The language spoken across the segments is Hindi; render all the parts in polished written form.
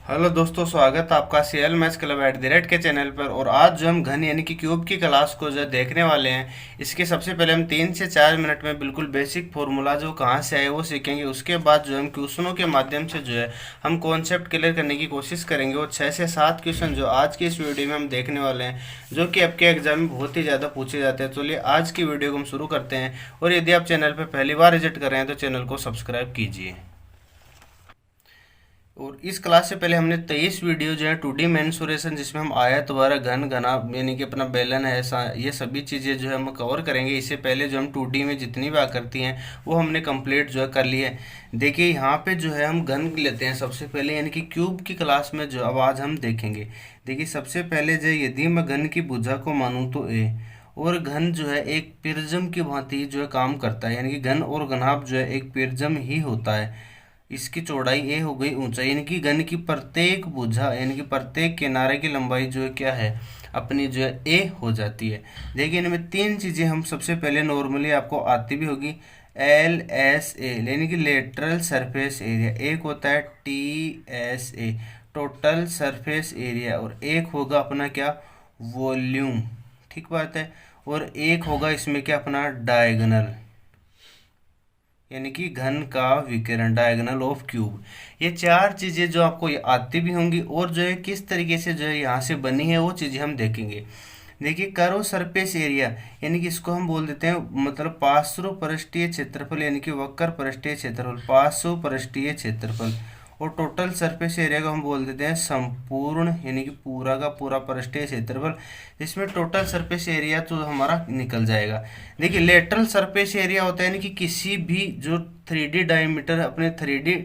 हेलो दोस्तों, स्वागत है आपका सीएल मैथ्स क्लब @ के चैनल पर। और आज जो हम घन यानी कि क्यूब की क्लास को जो देखने वाले हैं, इसके सबसे पहले हम 3 से 4 मिनट में बिल्कुल बेसिक फॉर्मूला जो कहाँ से आए वो सीखेंगे। उसके बाद जो हम क्वेश्चनों के माध्यम से जो है हम कॉन्सेप्ट क्लियर करने की कोशिश करेंगे। और 6 से 7 क्वेश्चन जो आज की इस वीडियो में हम देखने वाले हैं, जो कि आपके एग्जाम में बहुत ही ज़्यादा पूछे जाते हैं। चलिए आज की वीडियो को हम शुरू करते हैं। और यदि आप चैनल पर पहली बार विजिट कर रहे हैं तो चैनल को सब्सक्राइब कीजिए। और इस क्लास से पहले हमने 23 वीडियो जो है 2D मेंसुरेशन, जिसमें हम आयत, वर्ग, घन, घनाभ यानी कि अपना बेलन है, ये सभी चीज़ें जो है हम कवर करेंगे। इससे पहले जो हम 2D में जितनी भी आकृति हैं वो हमने कंप्लीट जो है कर ली है। देखिए यहाँ पे जो है हम घन लेते हैं सबसे पहले, यानी कि क्यूब की क्लास में जो अब आज हम देखेंगे। देखिए सबसे पहले जो यदि मैं घन की भुजा को मानूँ तो ए, और घन जो है एक प्रिज्म की भांति जो है काम करता है, यानी कि घन और घनाभ जो है एक प्रिज्म ही होता है। इसकी चौड़ाई ए हो गई, ऊंचाई यानी कि घन की प्रत्येक भुजा यानी कि प्रत्येक किनारे की लंबाई जो है क्या है अपनी जो है ए हो जाती है। देखिए इनमें 3 चीज़ें हम सबसे पहले नॉर्मली आपको आती भी होगी। एल एस ए यानी कि लेटरल सरफेस एरिया, एक होता है T S A total surface area, और एक होगा अपना क्या वॉल्यूम। ठीक बात है। और एक होगा इसमें क्या अपना डायगोनल, यानी कि घन का विकिरण, डायगोनल ऑफ क्यूब। ये 4 चीज़ें जो आपको ये आती भी होंगी और जो है किस तरीके से जो है यहाँ से बनी है वो चीज़ें हम देखेंगे। देखिए कर्व सरफेस एरिया, यानी कि इसको हम बोल देते हैं मतलब पार्श्व पृष्ठीय क्षेत्रफल, यानी कि वक्र पृष्ठीय क्षेत्रफल, पार्श्व पृष्ठीय क्षेत्रफल। और टोटल सरफेस एरिया को हम बोल देते हैं संपूर्ण, यानी कि पूरा का पूरा पृष्ठीय क्षेत्रफल। इसमें टोटल सरफेस एरिया तो हमारा निकल जाएगा। देखिए लेटरल सरफेस एरिया होता है यानी कि किसी भी जो 3D डायमीटर अपने 3D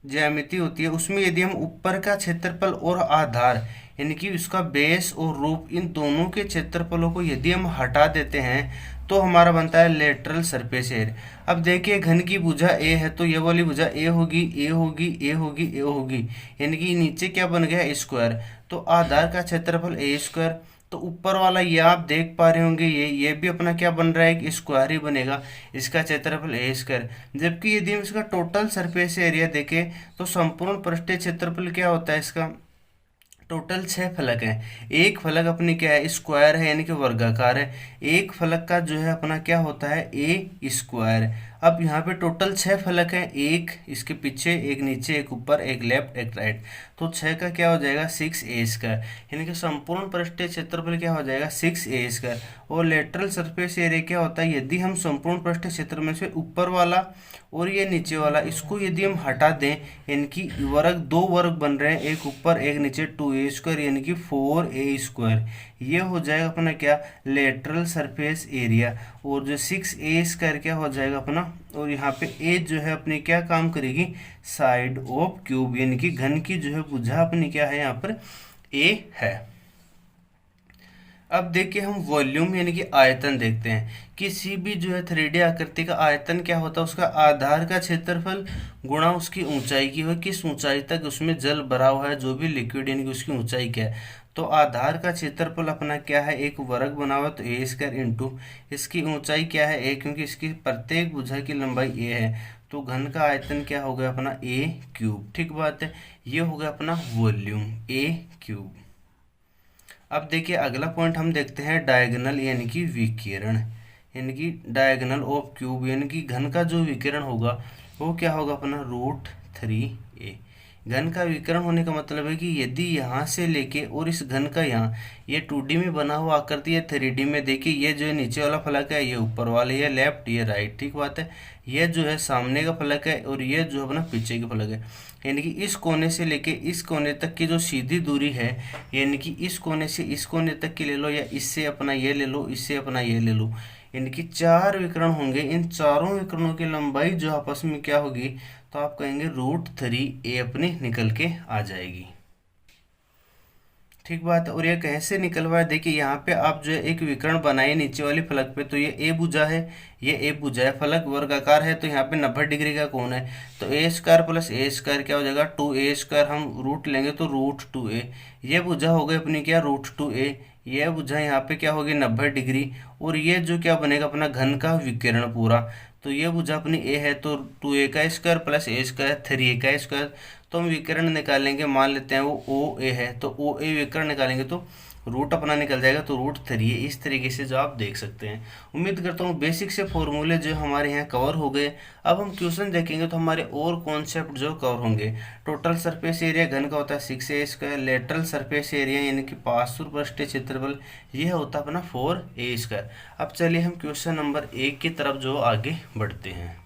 ज्यामिति होती है उसमें यदि हम ऊपर का क्षेत्रफल और आधार यानी कि उसका बेस और रूप, इन दोनों के क्षेत्रफलों को यदि हम हटा देते हैं तो हमारा बनता है लेटरल सरफेस एरिया। अब देखिए घन की भुजा ए है तो ये वाली भुजा ए होगी, ए होगी, ए होगी, ए होगी, यानी कि नीचे क्या बन गया स्क्वायर। तो आधार का क्षेत्रफल ए स्क्वायर, तो ऊपर वाला ये आप देख पा रहे होंगे ये भी अपना क्या बन रहा है, एक स्क्वायर ही बनेगा, इसका क्षेत्रफल ए स्क्वायर। जबकि यदि हम इसका टोटल सरफेस एरिया देखें तो संपूर्ण पृष्ठीय क्षेत्रफल क्या होता है इसका, टोटल 6 फलक हैं। एक फलक अपनी क्या है स्क्वायर है, यानी कि वर्गाकार है। एक फलक का जो है अपना क्या होता है ए स्क्वायर। अब यहाँ पे टोटल 6 फलक हैं, एक इसके पीछे, एक नीचे, एक ऊपर, एक लेफ्ट, एक राइट। तो 6 का क्या हो जाएगा 6a स्क्वायर, यानी कि संपूर्ण पृष्ठीय क्षेत्रफल क्या हो जाएगा 6a स्क्वायर। और लेटरल सरफेस एरिया क्या होता है, यदि हम संपूर्ण पृष्ठीय क्षेत्र में से ऊपर वाला और ये नीचे वाला इसको यदि हम हटा दें, इनकी वर्ग 2 वर्ग बन रहे हैं, एक ऊपर एक नीचे, 2a स्क्वायर यानी कि 4a स्क्वायर। ये हो जाएगा अपना क्या लेटरल सरफेस एरिया। और जो 6a स्क्वायर क्या हो जाएगा अपना, और यहाँ पे a जो है अपनी क्या काम करेगी साइड ऑफ क्यूब, यानी कि घन की जो है भुजा अपनी क्या है यहाँ पर a है। अब देखिए हम वॉल्यूम यानी कि आयतन देखते हैं। किसी भी जो है 3D आकृति का आयतन क्या होता है, उसका आधार का क्षेत्रफल गुणा उसकी ऊंचाई की हो, किस ऊंचाई तक उसमें जल भरा हुआ है, जो भी लिक्विड यानी कि उसकी ऊंचाई क्या है। तो आधार का क्षेत्रफल अपना क्या है एक वर्ग बना हुआ, तो ए स्क्वायर इंटू इसकी ऊंचाई क्या है ए, क्योंकि इसकी प्रत्येक भुजा की लंबाई ए है। तो घन का आयतन क्या हो गया अपना ए क्यूब। ठीक बात है, ये हो गया अपना वॉल्यूम ए क्यूब। अब देखिए अगला पॉइंट हम देखते हैं डायगोनल यानी कि विकिरण, यानी कि डायगोनल ऑफ क्यूब, यानी कि घन का जो विकिरण होगा वो क्या होगा अपना √3a। घन का विकिरण होने का मतलब है कि यदि यहाँ से लेके और इस घन का यहाँ, ये 2D में बना हुआ आकृति है 3D में, देखिए ये जो है नीचे वाला फलक है, ये ऊपर वाले, ये लेफ्ट, ये राइट। ठीक बात है। ये जो है सामने का फलक है और ये जो अपना पीछे का फलक है, यानी कि इस कोने से लेके इस कोने तक की जो सीधी दूरी है, यानी कि इस कोने से इस कोने तक की ले लो, या इससे अपना ये ले लो, इससे अपना ये ले लो, यानी कि 4 विकर्ण होंगे। इन चारों विकर्णों की लंबाई जो आपस में क्या होगी, तो आप कहेंगे √3a अपनी निकल के आ जाएगी। ठीक बात है। और ये कैसे निकलवा है, देखिए यहाँ पे आप जो है एक विकर्ण बनाए नीचे वाली फलक पे, तो ये ए भुजा है, ये ए भुजा है, फलक वर्गाकार है, तो यहाँ पे 90 डिग्री का कोण है। तो ए स्क्वायर प्लस ए स्क्वायर क्या हो जाएगा 2a स्क्वायर, हम रूट लेंगे तो √2a। ये भुजा हो गई अपनी क्या √2a, यह भुजा यहाँ पे क्या होगी 90 डिग्री। और ये जो क्या बनेगा अपना घन का विकिरण पूरा, तो ये भुजा अपनी ए है, तो 2a का स्क्वायर प्लस ए स्क्वायर 3a का स्क्वायर। तो हम विकर्ण निकालेंगे, मान लेते हैं वो ओ ए है, तो ओ ए विकर्ण निकालेंगे तो रूट अपना निकल जाएगा, तो रूट 3 है। इस तरीके से जो आप देख सकते हैं। उम्मीद करता हूँ बेसिक से फॉर्मूले जो हमारे यहाँ कवर हो गए। अब हम क्वेश्चन देखेंगे तो हमारे और कॉन्सेप्ट जो कवर होंगे। टोटल सरफेस एरिया घन का होता है 6a square, lateral surface area यानी कि पार्श्व क्षेत्रफल यह होता है अपना 4a स्क्वायर। अब चलिए हम क्वेश्चन नंबर 1 की तरफ जो आगे बढ़ते हैं।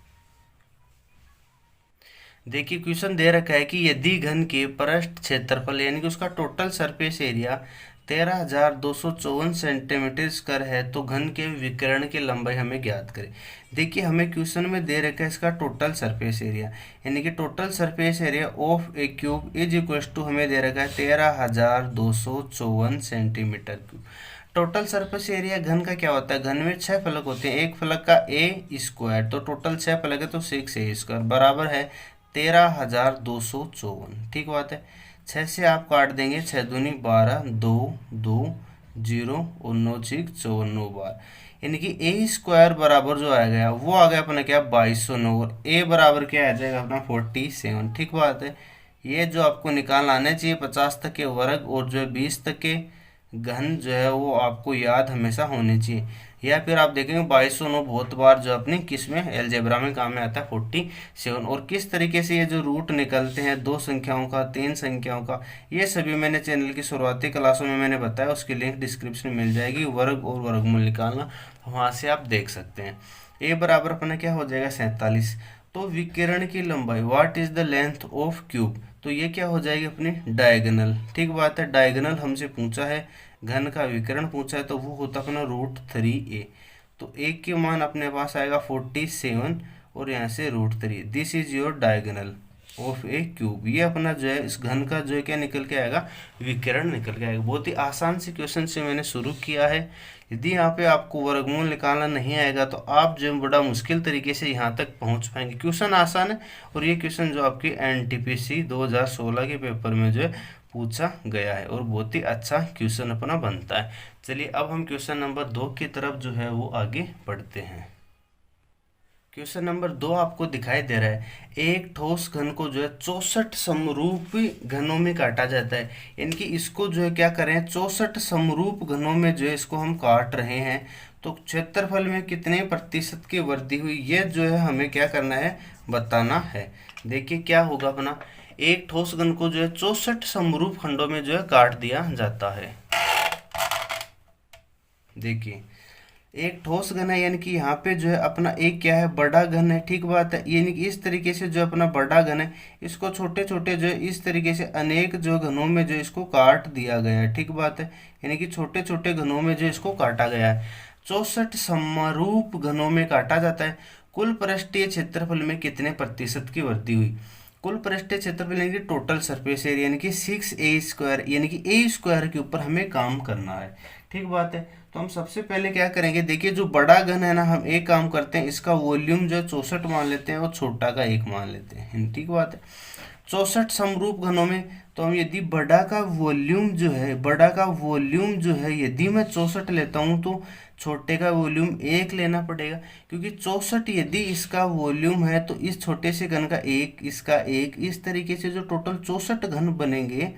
देखिए क्वेश्चन दे रखा है कि यदि घन के पृष्ठ क्षेत्रफल यानी कि उसका total surface area 13,254 centimetre square है तो घन के विकर्ण की लंबाई हमें ज्ञात करें। देखिए हमें क्वेश्चन में दे रखा है इसका टोटल सरफेस एरिया, यानी कि total surface area of a cube is equal to हमें दे रखा है 13,254 centimeter cube. Total surface area घन का क्या होता है, घन में 6 फलक होते हैं, एक फलक का ए स्क्वायर, तो टोटल 6 फलक है तो 6a स्क्वायर बराबर है 13,254। ठीक बात है। 6 से आप काट देंगे, 6 दूनी 12, 2 2 0 और 9 6 54 बार, यानी कि ए स्क्वायर बराबर जो आ गया वो आ गया अपना क्या 2209, और ए बराबर क्या आ जाएगा अपना 47। ठीक बात है। ये जो आपको निकालना आना चाहिए 50 तक के वर्ग और जो है 20 तक के घन जो है वो आपको याद हमेशा होनी चाहिए। या फिर आप देखेंगे 2209 बहुत बार जो अपनी किस में एलजेब्रा में काम में आता है 47। और किस तरीके से ये जो रूट निकलते हैं 2 संख्याओं का 3 संख्याओं का, ये सभी मैंने चैनल की शुरुआती क्लासों में मैंने बताया, उसकी लिंक डिस्क्रिप्शन में मिल जाएगी। वर्ग और वर्गमूल निकालना वहाँ से आप देख सकते हैं। ए बराबर अपना क्या हो जाएगा 47। तो विकिरण की लंबाई what is the length of cube, तो ये क्या हो जाएगी अपनी डायगोनल। ठीक बात है। डायगोनल हमसे पूछा है, घन का विकर्ण पूछा है, तो वो होता अपना रूट 3a। तो एक के मान अपने पास आएगा 47 और यहाँ से root 3। This is your diagonal of a cube. ये अपना जो है इस घन का जो है क्या निकल के आएगा, विकर्ण निकल के आएगा। बहुत ही आसान से क्वेश्चन से मैंने शुरू किया है। यदि यहाँ पे आपको वर्गमूल निकालना नहीं आएगा तो आप जो बड़ा मुश्किल तरीके से यहाँ तक पहुँच पाएंगे। क्वेश्चन आसान है, और ये क्वेश्चन जो आपकी एनटीपीसी 2016 के पेपर में जो है पूछा गया है, और बहुत ही अच्छा क्वेश्चन अपना बनता है। चलिए अब हम क्वेश्चन नंबर 2 की तरफ जो है वो आगे बढ़ते हैं। क्वेश्चन नंबर 2 आपको दिखाई दे रहा है, एक ठोस घन को जो है 64 समरूपी घनों में काटा जाता है, यानी कि इसको जो है क्या करें 64 समरूप घनों में जो है इसको हम काट रहे हैं, तो क्षेत्रफल में कितने प्रतिशत की वृद्धि हुई ये जो है हमें क्या करना है, बताना है। देखिए क्या होगा अपना, एक ठोस घन को जो है 64 समरूप खंडों में जो है काट दिया जाता है। देखिए एक ठोस घन है, यानी कि यहाँ पे जो है अपना एक क्या है, बड़ा घन है। ठीक बात है। यानी कि इस तरीके से जो अपना बड़ा घन है इसको छोटे छोटे जो है इस तरीके से अनेक जो घनों में जो इसको काट दिया गया है। ठीक बात है। यानी कि छोटे छोटे घनों में जो इसको काटा गया है, 64 समरूप घनों में काटा जाता है। कुल पृष्ठीय क्षेत्रफल में कितने प्रतिशत की वृद्धि हुई, कुल पृष्ठीय क्षेत्रफल यानी कि टोटल सरफेस एरिया यानी कि 6a स्क्वायर, यानी कि a स्क्वायर के ऊपर हमें काम करना है। ठीक बात है। तो हम सबसे पहले क्या करेंगे, देखिए जो बड़ा घन है ना, हम एक काम करते हैं, इसका वॉल्यूम जो है 64 मान लेते हैं और छोटा का 1 मान लेते हैं। ठीक बात है। 64 समरूप घनों में तो हम यदि बड़ा का वॉल्यूम जो है यदि मैं 64 लेता हूँ तो छोटे का वॉल्यूम 1 लेना पड़ेगा, क्योंकि 64 यदि इसका वॉल्यूम है तो इस छोटे से घन का 1, इसका 1, इस तरीके से जो टोटल 64 घन बनेंगे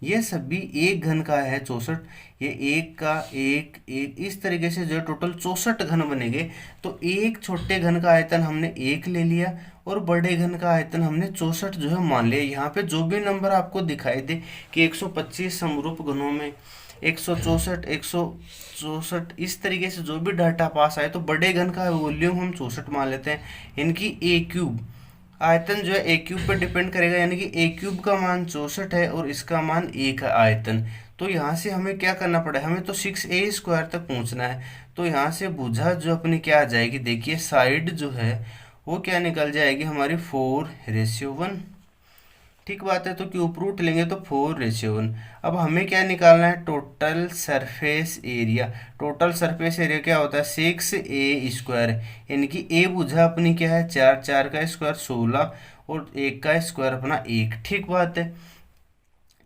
ये सभी एक घन का है 64, ये एक का एक एक, इस तरीके से जो टोटल 64 घन बनेंगे। तो एक छोटे घन का आयतन हमने 1 ले लिया और बड़े घन का आयतन हमने 64 जो है मान लिया। यहाँ पे जो भी नंबर आपको दिखाई दे कि 125 समरूप घनों में 164 164 इस तरीके से जो भी डाटा पास आए तो बड़े घन का वॉल्यूम हम 64 मान लेते हैं। इनकी ए क्यूब आयतन जो है ए क्यूब पर डिपेंड करेगा, यानी कि ए क्यूब का मान 64 है और इसका मान 1 है आयतन। तो यहाँ से हमें क्या करना पड़ेगा, हमें तो 6a स्क्वायर तक पहुँचना है। तो यहाँ से भुजा जो अपनी क्या आ जाएगी, देखिए साइड जो है वो क्या निकल जाएगी हमारी 4:1। ठीक बात है। तो क्यूब रूट लेंगे तो 4:1। अब हमें क्या निकालना है, total surface area. Total surface area क्या होता है 6a स्क्वायर, यानी कि ए भुजा अपनी क्या है 4, 4 का स्क्वायर 16 और 1 का स्क्वायर अपना 1। ठीक बात है।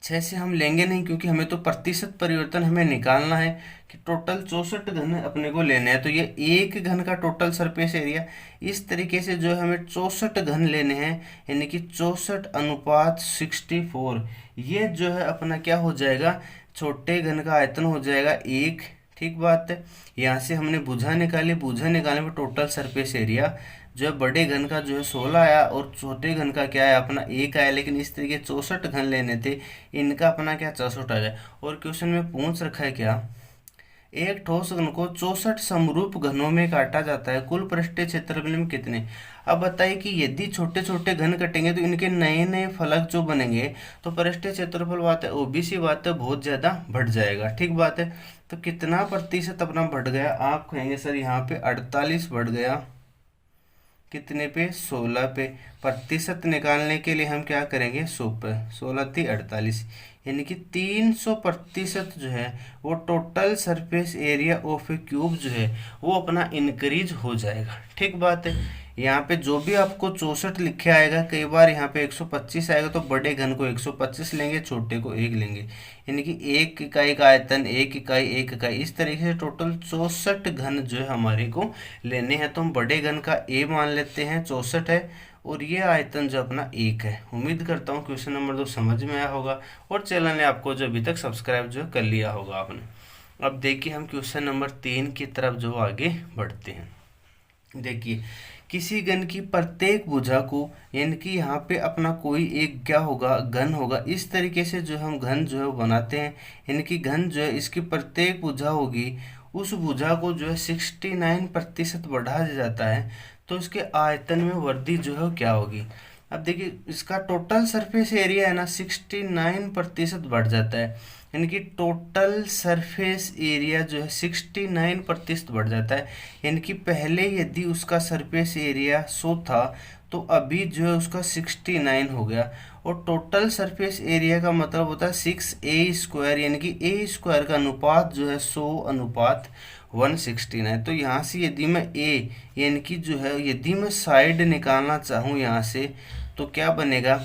6 से हम लेंगे नहीं, क्योंकि हमें तो प्रतिशत परिवर्तन हमें निकालना है कि टोटल 64 घन अपने को लेने हैं। तो ये एक घन का टोटल सरफेस एरिया, इस तरीके से जो है हमें 64 घन लेने हैं, यानी कि 64:64। ये जो है अपना क्या हो जाएगा, छोटे घन का आयतन हो जाएगा 1। ठीक बात है। यहाँ से हमने भुजा निकाली, भुजा निकालने पर टोटल सरफेस एरिया जो है बड़े घन का जो है 16 आया और छोटे घन का क्या है अपना 1 आया। लेकिन इस तरीके 64 घन लेने थे, इनका अपना क्या 64 आ जाए। और क्वेश्चन में पूछ रखा है क्या, एक ठोस घन को 64 समरूप घनों में काटा जाता है, कुल पृष्ठीय क्षेत्रफल में कितने। अब बताइए कि यदि छोटे छोटे घन कटेंगे तो इनके नए नए फलक जो बनेंगे, तो पृष्ठीय क्षेत्रफल बात है ओबीसी बात है बहुत ज़्यादा बढ़ जाएगा। ठीक बात है। तो कितना प्रतिशत अपना बढ़ गया, आप कहेंगे सर यहाँ पे 48 बढ़ गया, कितने पे 16 पे। प्रतिशत निकालने के लिए हम क्या करेंगे 100 पे, 16×3 = 48, यानी कि 300% जो है वो total surface area of a cube जो है वो अपना इंक्रीज हो जाएगा। ठीक बात है। यहाँ पे जो भी आपको 64 लिखे आएगा, कई बार यहाँ पे 125 आएगा, तो बड़े घन को 125 लेंगे, छोटे को 1 लेंगे, यानी कि 1 इकाई का आयतन 1 इकाई 1 इकाई, इस तरीके से टोटल 64 घन जो है हमारे को लेने हैं। तो हम बड़े घन का ए मान लेते हैं 64 है, और ये आयतन जो अपना 1 है। उम्मीद करता हूँ क्वेश्चन नंबर 2 समझ में आया होगा, और चैनल ने आपको जो अभी तक सब्सक्राइब जो कर लिया होगा आपने। अब देखिए हम क्वेश्चन नंबर 3 की तरफ जो आगे बढ़ते हैं। देखिए किसी घन की प्रत्येक भुजा को, यानी कि यहाँ पे अपना कोई एक क्या होगा घन होगा, इस तरीके से जो हम घन जो है वो बनाते हैं, यानी कि घन जो है इसकी प्रत्येक भुजा होगी, उस भुजा को जो है 69% बढ़ा दिया जाता है, तो इसके आयतन में वृद्धि जो है क्या होगी। अब देखिए इसका टोटल सरफेस एरिया है ना 69% बढ़ जाता है, यानी कि टोटल सरफेस एरिया जो है 69% बढ़ जाता है। यानी कि पहले यदि उसका सरफेस एरिया 100 था, तो अभी जो है उसका 69 हो गया। और टोटल सरफेस एरिया का मतलब होता है 6a², यानी कि a² का अनुपात जो है 100/169। तो यहाँ से यदि मैं a यानी कि जो है यदि मैं साइड निकालना चाहूँ यहाँ से, तो क्या बनेगा,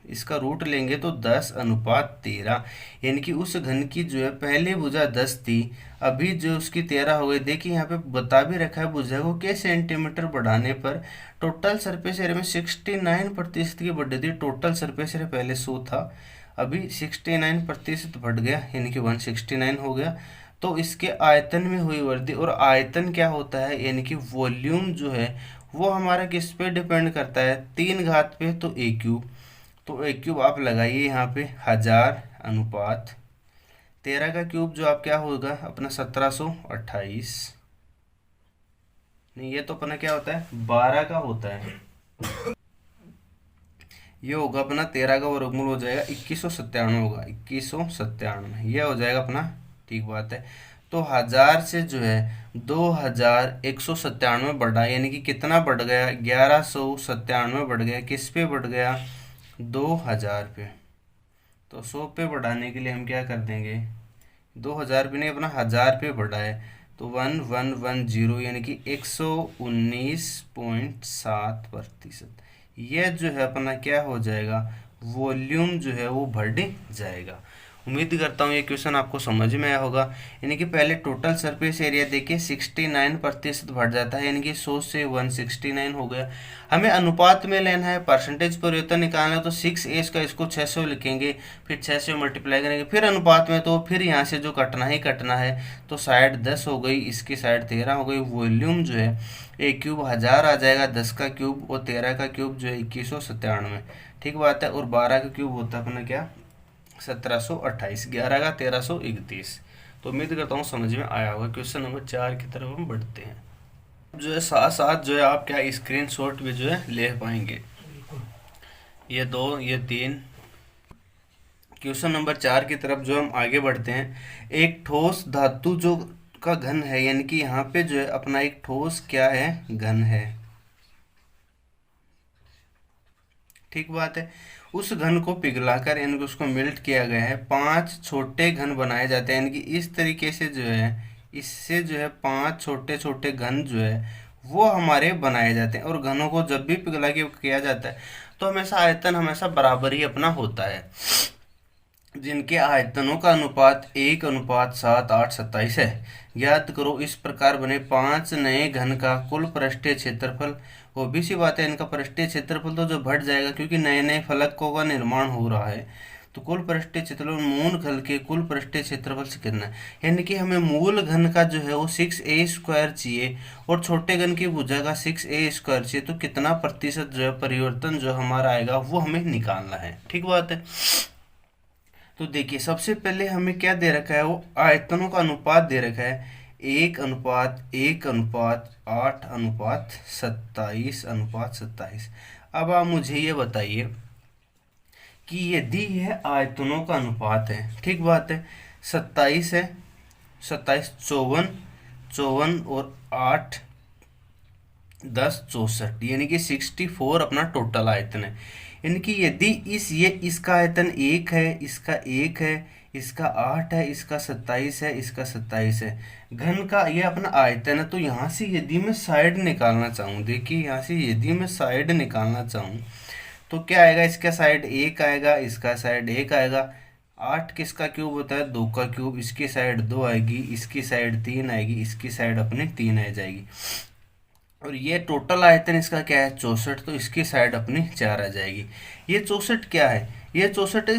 इसका रूट लेंगे तो 10/13, यानी कि उस घन की जो है पहले भुजा 10 थी, अभी जो उसकी 13 हो गई। देखिए यहाँ पे बता भी रखा है भुजा को के सेंटीमीटर बढ़ाने पर टोटल सरफेस एरिया में 69% की बढ़ी थी। टोटल सरफेस एरिया पहले 100 था, अभी 69% बढ़ गया, यानी कि 169 हो गया। तो इसके आयतन में हुई वृद्धि, और आयतन क्या होता है, यानी कि वॉल्यूम जो है वो हमारा किस पे डिपेंड करता है, 3 घात पे, तो ए क्यूब। तो ए क्यूब आप लगाइए यहाँ पे 1000/13 का क्यूब जो आप क्या होगा अपना 1728, नहीं ये तो अपना क्या होता है 12 का होता है, ये होगा अपना 13 का वर्गमूल हो जाएगा 2197 होगा, 2197 ये हो जाएगा अपना। ठीक बात है। तो 1000 से जो है 2197 बढ़ा, यानी कि कितना बढ़ गया 1197 बढ़ गया, किस पे बढ़ गया 2000 पे। तो 100 पे बढ़ाने के लिए हम क्या कर देंगे, 2000 पे नहीं अपना 1000 पे बढ़ा है, तो 1110, यानी कि 119.7%। यह जो है अपना क्या हो जाएगा, वॉल्यूम जो है वो बढ़ जाएगा। उम्मीद करता हूँ ये क्वेश्चन आपको समझ में आया होगा। यानी कि पहले टोटल सरफेस एरिया देखिए 69% बढ़ जाता है, यानी कि 100 से 169 हो गया। हमें अनुपात में लेना है, परसेंटेज परिवर्तन निकालना है, तो 6a का इसको 600 लिखेंगे, फिर 6 से मल्टीप्लाई करेंगे, फिर अनुपात में, तो फिर यहाँ से जो कटना ही कटना है, तो साइड 10 हो गई, इसकी साइड 13 हो गई। वॉल्यूम जो है ए क्यूब 1000 आ जाएगा, 10 का क्यूब और 13 का क्यूब जो है 2197। ठीक बात है। और 12 का क्यूब होता है अपना क्या 1728, 11 का 1331। तो उम्मीद करता हूँ समझ में आया होगा। क्वेश्चन नंबर 4 की तरफ हम बढ़ते हैं। जो है साथ साथ जो है आप क्या स्क्रीनशॉट भी जो है ले पाएंगे, ये 2 ये 3। क्वेश्चन नंबर 4 की तरफ जो हम आगे बढ़ते हैं। एक ठोस धातु जो का घन है, यानी कि यहाँ पे जो है अपना एक ठोस क्या है घन है। ठीक बात है। उस घन को पिघलाकर यानी कि उसको मेल्ट किया गया है, 5 छोटे घन बनाए जाते हैं, यानी कि इस तरीके से जो है इससे जो है 5 छोटे छोटे घन जो है वो हमारे बनाए जाते हैं। और घनों को जब भी पिघला के किया जाता है तो हमेशा आयतन हमेशा बराबर ही अपना होता है। जिनके आयतनों का अनुपात 1:7, 8, 27 है। ज्ञात करो इस प्रकार बने 5 नए घन का कुल पृष्ठीय क्षेत्रफल। वो भी सी बात है, इनका पृष्ठीय क्षेत्रफल तो जो बढ़ जाएगा क्योंकि नए नए फलकों का निर्माण हो रहा है। तो कुल पृष्ठीय क्षेत्रफल मूल घन के कुल पृष्ठीय क्षेत्रफल से कितना है, यानी कि हमें मूल घन का जो है वो 6a² चाहिए और छोटे घन की भुजा का 6a² चाहिए। तो कितना प्रतिशत जो है परिवर्तन जो हमारा आएगा वो हमें निकालना है। ठीक बात है। तो देखिए सबसे पहले हमें क्या दे रखा है, वो आयतनों का अनुपात दे रखा है 1:1:8:27:27। अब आप मुझे ये बताइए कि यदि यह आयतनों का अनुपात है, ठीक बात है, 27 है, 27, 54, 54 और 8, 10, 64, यानी कि 64 अपना टोटल आयतन है। यानी कि यदि ये इसका आयतन 1 है, इसका 1 है, इसका 8 है, इसका 27 है, इसका 27 है, घन का ये अपना आयतन है। तो यहाँ से यदि मैं साइड निकालना चाहूँ, देखिए यहाँ से यदि मैं साइड निकालना चाहूँ तो क्या आएगा, इसका साइड 1 आएगा, इसका साइड 1 आएगा। 8 किसका क्यूब होता है, 2 का क्यूब, इसकी साइड 2 आएगी, इसकी साइड 3 आएगी, इसकी साइड अपनी 3 आ जाएगी। और ये टोटल आयतन इसका क्या है, 64, तो इसकी साइड अपनी 4 आ जाएगी। ये 64 क्या है, ये 64 है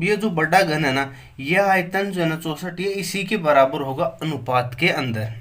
ये जो बड़ा घन है ना, ये आयतन जो है ना 64, ये इसी के बराबर होगा अनुपात के अंदर।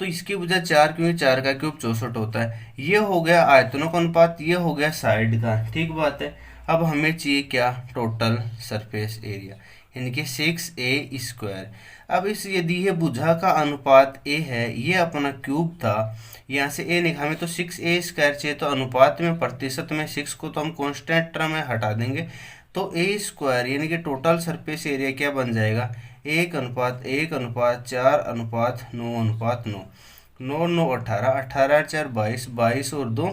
तो इसकी वजह 4 क्योंकि 4 का क्यूब 64 होता है। ये हो गया आयतनों का अनुपात, ये हो गया साइड का। ठीक बात है। अब हमें चाहिए क्या, टोटल सरफेस एरिया, यानी कि 6a²। अब इस यदि ये भुजा का अनुपात a है, ये अपना क्यूब था, यहाँ से a निकाल, हमें तो 6a² चाहिए, तो अनुपात में प्रतिशत में 6 को तो हम कांस्टेंट टर्म में हटा देंगे। तो a² यानी कि टोटल सरफेस एरिया क्या बन जाएगा, 1:1:4:9:9, 9 9 18, 18 4 22, 22 और 2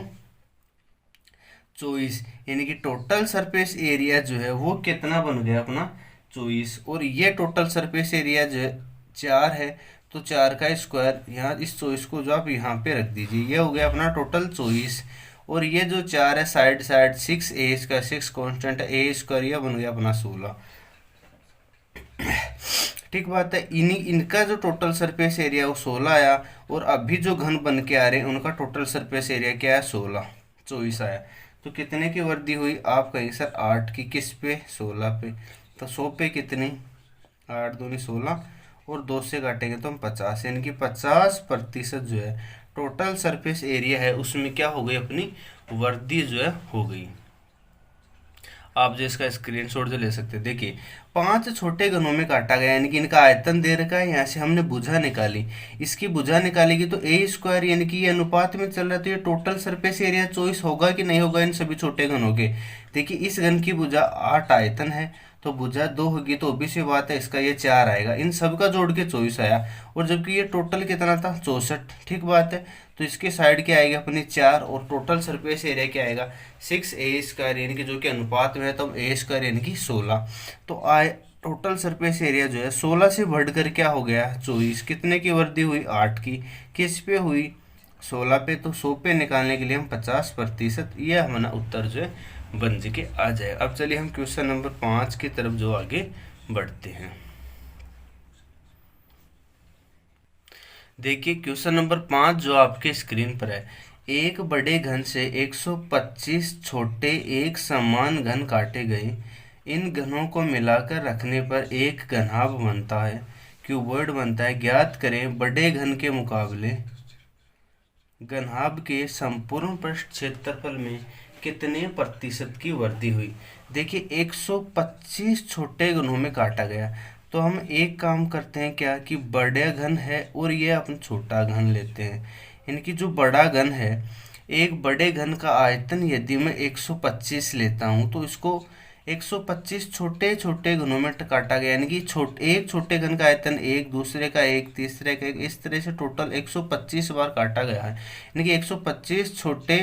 24, यानी कि टोटल सरफेस एरिया जो है वो कितना बन गया अपना 24। और ये टोटल सरफेस एरिया जो है 4 है, तो 4 का स्क्वायर यहाँ इस 24 को जो आप यहाँ पे रख दीजिए, ये हो गया अपना टोटल 24। और ये जो 4 है साइड साइड 6a², 6 कॉन्स्टेंट है, a² यह बन गया अपना 16। ठीक बात है। इनका जो टोटल सरफेस एरिया वो 16 आया, और अभी जो घन बन के आ रहे हैं उनका टोटल सरफेस एरिया क्या है, 16, 24 आया। तो कितने की वृद्धि हुई, आप कहेंगे सर 8 की, किस पे, 16 पे। तो 100 पे कितनी, 8 दूनी 16, और 2 से काटेंगे तो हम 50, यानी कि 50% जो है टोटल सरफेस एरिया है उसमें क्या हो गई, अपनी वृद्धि जो है हो गई। आप जो इसका स्क्रीनशॉट जो ले सकते हैं, देखिए 5 छोटे घनों में काटा गया, यानी कि इनका आयतन दे रखा है, यहाँ से हमने भुजा निकाली, इसकी भुजा निकालेगी तो a², यानी कि ये अनुपात में चल रहा है, तो ये टोटल सरफेस एरिया 24 होगा कि नहीं होगा इन सभी छोटे घनों के। देखिए इस घन की भुजा 8 आयतन है, तो भुजा 2 होगी, तो ऑब्वियस सी बात है इसका ये 4 आएगा, इन सब का जोड़ के 24 आया। और जबकि ये टोटल कितना था, 64। ठीक बात है। तो इसके साइड क्या आएगी अपनी 4, और टोटल सरफेस एरिया क्या आएगा, 6a², यानी कि जो कि अनुपात में है तो a² यानी कि 16। तो टोटल सरफेस एरिया जो है 16 से बढ़कर क्या हो गया, 24। कितने की वृद्धि हुई, 8 की। किस पे हुई, 16 पे। तो 100 पे निकालने के लिए हम 50%, यह हमारा उत्तर जो है बन के आ जाए। अब चलिए हम क्वेश्चन नंबर 5 की तरफ जो आगे बढ़ते हैं। देखिए क्वेश्चन नंबर 5 जो आपके स्क्रीन पर है, एक बड़े घन से 125 छोटे एक समान घन काटे गए, इन घनों को मिलाकर रखने पर एक घनाभ बनता है, क्यूबॉइड बनता है। ज्ञात करें बड़े घन के मुकाबले घनाभ के संपूर्ण पृष्ठ क्षेत्रफल में कितने प्रतिशत की वृद्धि हुई। देखिए 125 छोटे घनों में काटा गया, तो हम एक काम करते हैं क्या, कि बड़ा घन है और ये अपन छोटा घन लेते हैं। यानी कि जो बड़ा घन है, एक बड़े घन का आयतन यदि मैं 125 लेता हूँ, तो इसको 125 छोटे छोटे घनों में काटा गया, यानी कि एक छोटे घन का आयतन 1, दूसरे का 1, तीसरे का 1, इस तरह से टोटल 125 बार काटा गया है। यानी कि 125 छोटे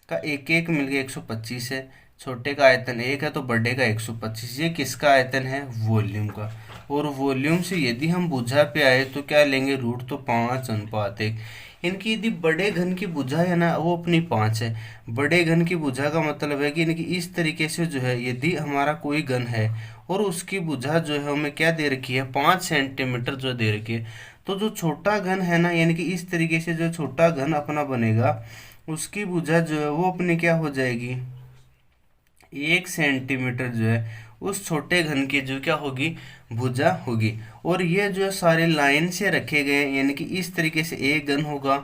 का एक एक मिल गया 125 है, छोटे का आयतन 1 है तो बड़े का 125। ये किसका आयतन है, वॉल्यूम का। और वॉल्यूम से यदि हम भुजा पे आए तो क्या लेंगे, रूट, तो 5:1। इनकी यदि बड़े घन की भुजा है ना वो अपनी 5 है। बड़े घन की भुजा का मतलब है कि इनकी इस तरीके से जो है यदि हमारा कोई घन है और उसकी भुजा जो है हमें क्या दे रखी है, 5 सेंटीमीटर जो दे रखी है, तो जो छोटा घन है ना यानी कि इस तरीके से जो छोटा घन अपना बनेगा उसकी भुजा जो है वो अपनी क्या हो जाएगी, 1 सेंटीमीटर जो है उस छोटे घन की जो क्या होगी, भुजा होगी। और ये जो है सारे लाइन से रखे गए हैं यानी कि इस तरीके से एक घन होगा,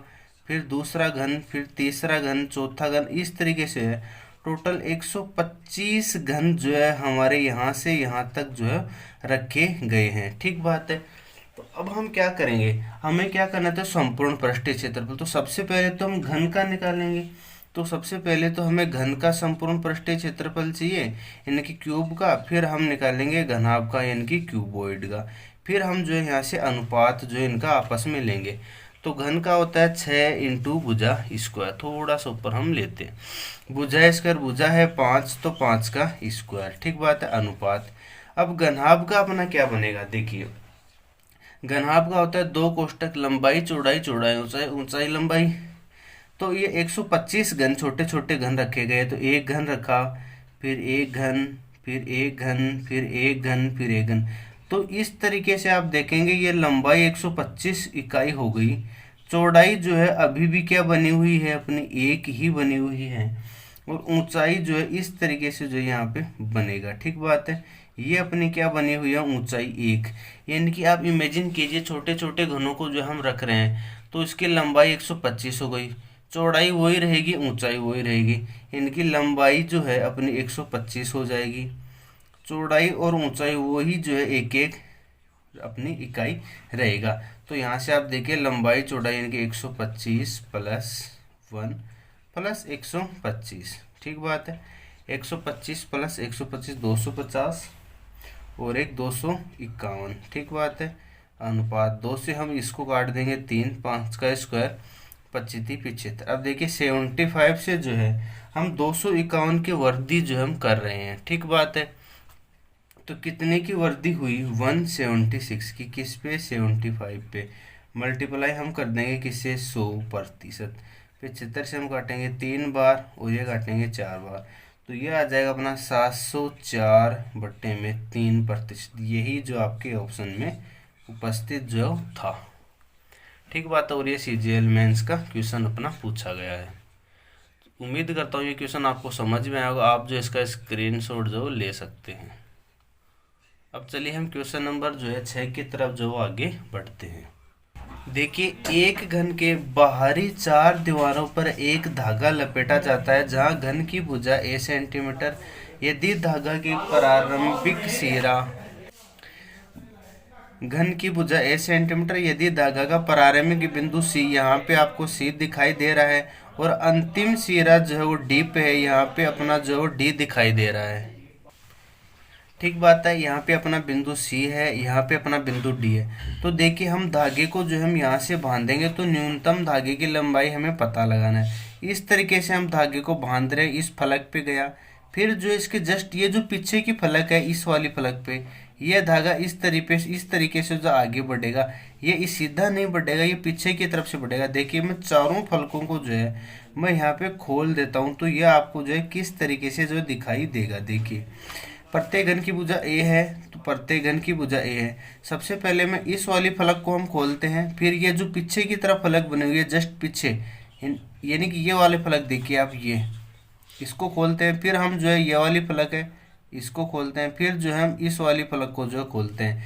फिर दूसरा घन, फिर तीसरा घन, चौथा घन, इस तरीके से है। टोटल 125 घन जो है हमारे यहाँ से यहाँ तक जो है रखे गए हैं। ठीक बात है। तो अब हम क्या करेंगे, हमें क्या करना था, संपूर्ण पृष्ठीय क्षेत्रफल। तो सबसे पहले तो हम घन का निकालेंगे। तो सबसे पहले तो हमें घन का संपूर्ण पृष्ठीय क्षेत्रफल चाहिए यानी कि क्यूब का, फिर हम निकालेंगे घनाभ का यानी कि क्यूबॉइड का, फिर हम जो है यहाँ से अनुपात जो है इनका आपस में लेंगे। तो घन का होता है 6 इंटू भुजा स्क्वायर, थोड़ा सा ऊपर हम लेते हैं। भुजा स्क्वायर, भुजा है 5 तो 5 का स्क्वायर। ठीक बात है। अनुपात। अब घनाभ का अपना क्या बनेगा, देखिए घनाभ का होता है 2 कोष्टक लंबाई चौड़ाई, चौड़ाई ऊंचाई, ऊंचाई लंबाई। तो ये 125 घन छोटे छोटे घन रखे गए। तो एक घन रखा, फिर एक घन, फिर एक घन, फिर एक घन, फिर एक घन। तो इस तरीके से आप देखेंगे ये लंबाई 125 इकाई हो गई। चौड़ाई जो है अभी भी क्या बनी हुई है, अपनी एक ही बनी हुई है। और ऊंचाई जो है इस तरीके से जो यहाँ पे बनेगा। ठीक बात है। ये अपनी क्या बनी हुई है, ऊंचाई 1। यानी कि आप इमेजिन कीजिए छोटे छोटे घनों को जो हम रख रहे हैं तो इसकी लंबाई 125 हो गई, चौड़ाई वही रहेगी, ऊंचाई वही रहेगी। इनकी लंबाई जो है अपनी 125 हो जाएगी, चौड़ाई और ऊंचाई वही जो है एक एक अपनी इकाई रहेगा। तो यहाँ से आप देखिए लंबाई चौड़ाई इनकी 125 प्लस 1 प्लस 125। ठीक बात है। 125 प्लस 125 250 और एक 251। ठीक बात है। अनुपात 2 से हम इसको काट देंगे 3, 5 का स्क्वायर 25 75। अब देखिए 75 से जो है हम 251 की वृद्धि जो हम कर रहे हैं। ठीक बात है। तो कितने की वृद्धि हुई, 176 की। किस पे, 75 पे। मल्टीप्लाई हम कर देंगे किससे, 100%। 75 से हम काटेंगे 3 बार और ये काटेंगे 4 बार। तो ये आ जाएगा अपना 704/3%। यही जो आपके ऑप्शन में उपस्थित जो था। ठीक बात है। और ये CGL मेंस का क्वेश्चन अपना पूछा गया है। उम्मीद करता हूँ ये क्वेश्चन आपको समझ में आएगा। आप जो इसका स्क्रीनशॉट जो ले सकते हैं। अब चलिए हम क्वेश्चन नंबर जो है 6 की तरफ जो आगे बढ़ते हैं। देखिए एक घन के बाहरी 4 दीवारों पर एक धागा लपेटा जाता है जहां घन की भुजा a सेंटीमीटर। यदि धागा की प्रारंभिक सिरा, घन की भुजा a सेंटीमीटर, यदि धागा का प्रारंभिक बिंदु C, यहाँ पे आपको C दिखाई दे रहा है, और अंतिम सिरा जो है वो D पे है, यहाँ पे अपना जो है D दिखाई दे रहा है। ठीक बात है। यहाँ पे अपना बिंदु C है, यहाँ पे अपना बिंदु D है। तो देखिए हम धागे को जो हम यहाँ से बांधेंगे तो न्यूनतम धागे की लंबाई हमें पता लगाना है। इस तरीके से हम धागे को बांध रहे हैं, इस फलक पे गया, फिर जो इसके जस्ट ये जो पीछे की फलक है इस वाली फलक पे, ये धागा इस तरीके से जो आगे बढ़ेगा, ये इस सीधा नहीं बढ़ेगा, ये पीछे की तरफ से बढ़ेगा। देखिए मैं चारों फलकों को जो है मैं यहाँ पे खोल देता हूँ तो ये आपको जो है किस तरीके से जो दिखाई देगा। देखिए प्रत्येक घन की भुजा A है, तो प्रत्येक घन की भुजा A है। सबसे पहले मैं इस वाली फलक को हम खोलते हैं, फिर ये जो पीछे की तरफ फलक बनी हुई है जस्ट पीछे, यानी कि ये वाले फलक देखिए आप, ये इसको खोलते हैं, फिर हम जो है ये वाली फलक है इसको खोलते हैं, फिर जो है हम इस वाली फलक को जो है खोलते हैं।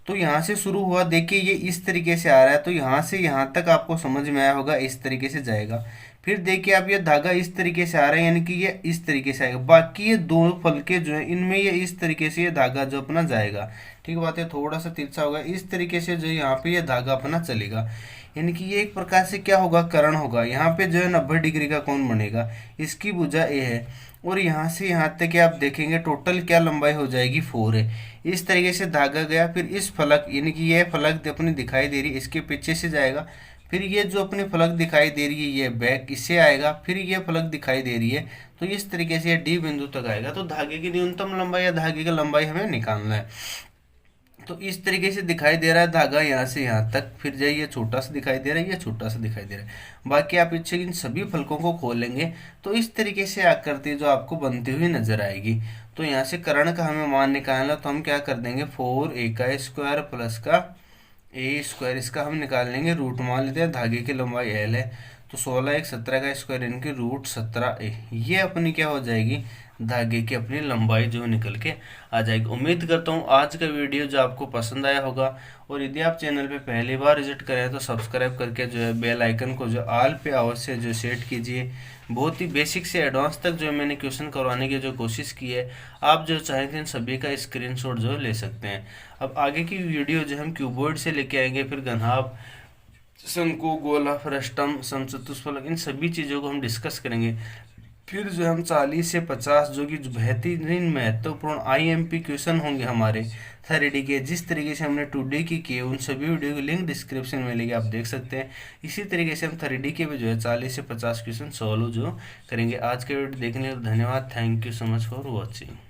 तो यहाँ से शुरू हुआ, देखिए ये इस तरीके से आ रहा है, तो यहाँ से यहाँ तक आपको समझ में आया होगा, इस तरीके से जाएगा। फिर देखिए आप ये धागा इस तरीके से आ रहा है, यानी कि ये इस तरीके से आएगा। बाकी ये दो फलके जो है इनमें ये इस तरीके से ये धागा जो अपना जाएगा। ठीक बात है। थोड़ा सा तिरछा होगा, इस तरीके से जो यहाँ पे ये धागा अपना चलेगा, यानी कि ये एक प्रकार से क्या होगा, कर्ण होगा। यहाँ पे जो है 90 डिग्री का कोण बनेगा। इसकी भुजा A है और यहाँ से यहाँ तक आप देखेंगे टोटल क्या लंबाई हो जाएगी, 4 है। इस तरीके से धागा गया, फिर इस फलक, यानी कि ये फलक अपनी दिखाई दे रही है, इसके पीछे से जाएगा, फिर ये जो अपनी फलक दिखाई दे रही है ये बैक इससे आएगा, फिर ये फलक दिखाई दे रही है, तो इस तरीके से ये D बिंदु तक आएगा। तो धागे की न्यूनतम लंबाई या धागे की लंबाई हमें निकालना है। तो इस तरीके से दिखाई दे रहा है धागा यहाँ से यहाँ तक, फिर जो ये छोटा सा दिखाई दे रहा है, ये छोटा सा दिखाई दे रहा है। बाकी आप इच्छे इन सभी फलकों को खोलेंगे तो इस तरीके से आकृति जो आपको बनती हुई नजर आएगी। तो यहाँ से कर्ण का हमें मान निकालना, तो हम क्या कर देंगे, 4a का स्क्वायर प्लस का ए स्क्वायर, इसका हम निकाल लेंगे रूट, मान लेते हैं धागे की लंबाई l है, तो 16 एक 17 का स्क्वायर इनके रूट 17a, ये अपनी क्या हो जाएगी, धागे की अपनी लंबाई जो निकल के आ जाएगी। उम्मीद करता हूँ आज का वीडियो जो आपको पसंद आया होगा, और यदि आप चैनल पे पहली बार विजिट करें तो सब्सक्राइब करके जो है बेल आइकन को जो आल पे अवश्य जो सेट कीजिए। बहुत ही बेसिक से एडवांस तक जो है मैंने क्वेश्चन करवाने की जो कोशिश की है, आप जो चाहें थे इन सभी का स्क्रीनशॉट जो ले सकते हैं। अब आगे की वीडियो जो हम क्यूबॉइड से लेके आएंगे, फिर घनाभ, शंकु, गोला, फ्रस्टम, समचतुष्फलक, इन सभी चीज़ों को हम डिस्कस करेंगे। फिर जो हम 40 से 50 जो कि बेहतरीन महत्वपूर्ण आईएमपी क्वेश्चन होंगे हमारे 3D के, जिस तरीके से हमने 2D की किए, उन सभी वीडियो की लिंक डिस्क्रिप्शन में मिलेगी, आप देख सकते हैं। इसी तरीके से हम 3D के भी जो है 40 से 50 क्वेश्चन सॉल्व जो करेंगे। आज के वीडियो देखने के लिए धन्यवाद। Thank you so much for watching.